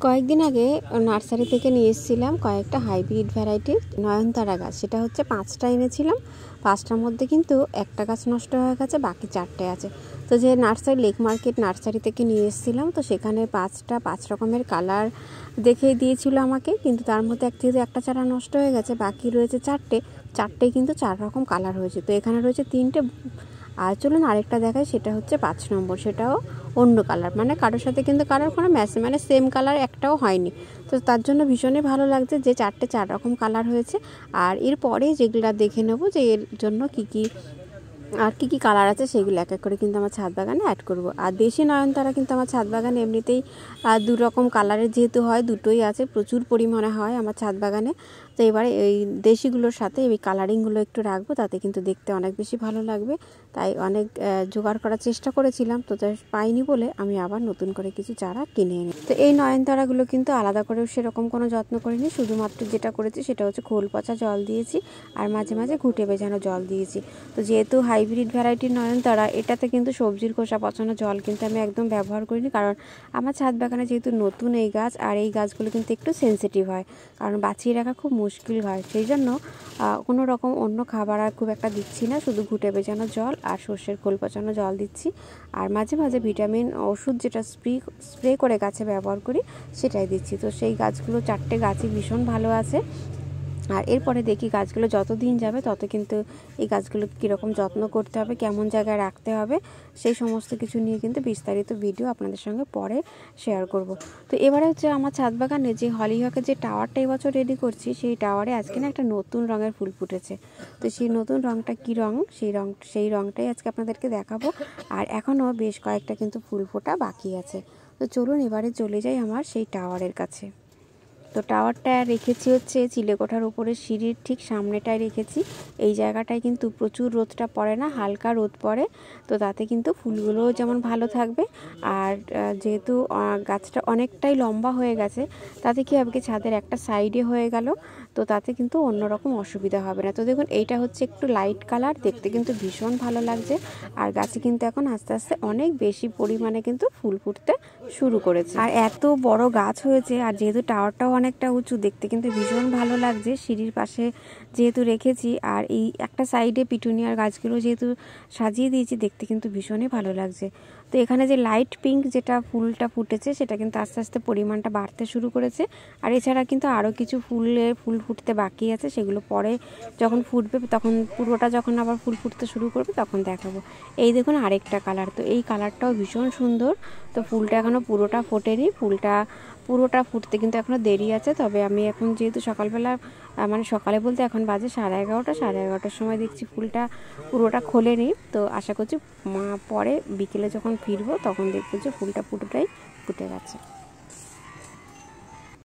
কয়েকদিন আগে নার্সারি থেকে নিয়ে এসেছিলাম কয়েকটা হাইব্রিড ভ্যারাইটির নয়নতারা গাছ। সেটা হচ্ছে 5টা এনেছিলাম। 5টার মধ্যে কিন্তু একটা গাছ নষ্ট হয়ে গেছে, বাকি 4টে আছে। তো যে নার্সারি লেক মার্কেট নার্সারি থেকে নিয়ে এসেছিলাম, তো সেখানে 5 রকমের কালার দেখিয়ে দিয়েছিল আমাকে, কিন্তু তার মধ্যে যেহেতু একটা চারা নষ্ট হয়ে গেছে, বাকি রয়েছে 4টে কিন্তু 4 রকম কালার হয়েছে। তো এখানে রয়েছে 3টে। আর চলুন আরেকটা দেখাই, সেটা হচ্ছে 5 নম্বর। সেটাও অন্য কালার, মানে কারোর সাথে কিন্তু কালার কোনো ম্যাচ, মানে সেম কালার একটাও হয়নি। তো তার জন্য ভীষণই ভালো লাগছে যে 4 রকম কালার হয়েছে। আর এরপরে যেগুলো দেখে নেব যে এর জন্য কী কী কালার আছে, সেগুলো এক এক করে কিন্তু আমার ছাদ বাগানে অ্যাড করব। আর দেশি নয়নতারা কিন্তু আমার ছাদ বাগানে এমনিতেই 2 রকম কালারের যেহেতু হয়, দুটোই আছে, প্রচুর পরিমাণে হয় আমার ছাদ বাগানে। তো এবারে এই দেশিগুলোর সাথে এই কালারিংগুলো একটু রাখবো, তাতে কিন্তু দেখতে অনেক বেশি ভালো লাগবে। তাই অনেক জোগাড় করার চেষ্টা করেছিলাম, তো পাইনি বলে আমি আবার নতুন করে কিছু চারা কিনে এনে। তো এই নয়নতারাগুলো কিন্তু আলাদা করেও সেরকম কোনো যত্ন করিনি, শুধুমাত্র যেটা করেছি সেটা হচ্ছে খোল পচা জল দিয়েছি আর মাঝে মাঝে ঘুঁটে ভেজানো জল দিয়েছি। তো যেহেতু হাইব্রিড ভ্যারাইটির নয়নতারা, এটাতে কিন্তু সবজির খোসা পচানো জল কিন্তু আমি একদম ব্যবহার করিনি, কারণ আমার ছাদ বাগানে যেহেতু নতুন এই গাছ, আর এই গাছগুলো কিন্তু একটু সেন্সিটিভ হয়, কারণ বাঁচিয়ে রাখা খুব মুশকিল হয়। সেই জন্য কোনো রকম অন্য খাবার আর খুব একটা দিচ্ছি না, শুধু ঘুঁটে ভেজানো জল আর সর্ষের খোল পচানো জল দিচ্ছি। আর মাঝে মাঝে ভিটামিন ওষুধ যেটা স্প্রে করে গাছে ব্যবহার করি, সেটাই দিচ্ছি। তো সেই গাছগুলো 4টে গাছই ভীষণ ভালো আছে। আর এরপরে দেখি গাছগুলো যত দিন যাবে তত কিন্তু এই গাছগুলো কীরকম যত্ন করতে হবে, কেমন জায়গায় রাখতে হবে, সেই সমস্ত কিছু নিয়ে কিন্তু বিস্তারিত ভিডিও আপনাদের সঙ্গে পরে শেয়ার করব। তো এবারে হচ্ছে আমার ছাদ বাগানে যে হলিহকের যে টাওয়ারটা এবছর রেডি করছি, সেই টাওয়ারে আজকে না একটা নতুন রঙের ফুল ফুটেছে। তো সেই নতুন রঙটা কী রঙ, সেই রঙটাই আজকে আপনাদেরকে দেখাবো। আর এখনও বেশ কয়েকটা কিন্তু ফুল ফোটা বাকি আছে। তো চলুন এবারে চলে যাই আমার সেই টাওয়ারের কাছে। তো টাওয়ারটা রেখেছি হচ্ছে চিলেকোঠার উপরে সিঁড়ির ঠিক সামনেটায় রেখেছি। এই জায়গাটায় কিন্তু প্রচুর রোদটা পড়ে না, হালকা রোদ পড়ে। তো তাতে কিন্তু ফুলগুলোও যেমন ভালো থাকবে, আর যেহেতু গাছটা অনেকটাই লম্বা হয়ে গেছে, তাতে কি হবে, ছাদের একটা সাইডে হয়ে গেল, তো তাতে কিন্তু অন্যরকম অসুবিধা হবে না। তো দেখুন এইটা হচ্ছে একটু লাইট কালার, দেখতে কিন্তু ভীষণ ভালো লাগছে। আর গাছে কিন্তু এখন আস্তে আস্তে অনেক বেশি পরিমাণে কিন্তু ফুল ফুটতে শুরু করেছে। আর এত বড় গাছ হয়েছে, আর যেহেতু টাওয়ারটাও অনেকটা উঁচু, দেখতে কিন্তু ভীষণ ভালো লাগছে। সিঁড়ির পাশে যেহেতু রেখেছি, আর এই একটা সাইডে পিটুনিয়ার গাছগুলো যেহেতু সাজিয়ে দিয়েছি, দেখতে কিন্তু ভীষণই ভালো লাগছে। তো এখানে যে লাইট পিঙ্ক যেটা ফুলটা ফুটেছে, সেটা কিন্তু আস্তে আস্তে পরিমাণটা বাড়তে শুরু করেছে। আর এছাড়া কিন্তু আরও কিছু ফুল ফুটতে বাকি আছে, সেগুলো পরে যখন ফুটবে, তখন পুরোটা যখন আবার ফুল ফুটতে শুরু করবে তখন দেখাবো। এই দেখুন আরেকটা কালার, তো এই কালারটাও ভীষণ সুন্দর। তো ফুলটা এখনও পুরোটা ফোটেনি, পুরোটা ফুটতে কিন্তু এখনও দেরি আছে। তবে আমি এখন যেহেতু সকালবেলা, মানে সকালে বলতে এখন বাজে 11:30 সময় দেখছি ফুলটা পুরোটা খোলেনি। তো আশা করছি পরে বিকেলে যখন ফিরবো তখন দেখবো যে ফুলটা পুরোটাই ফুটে গেছে।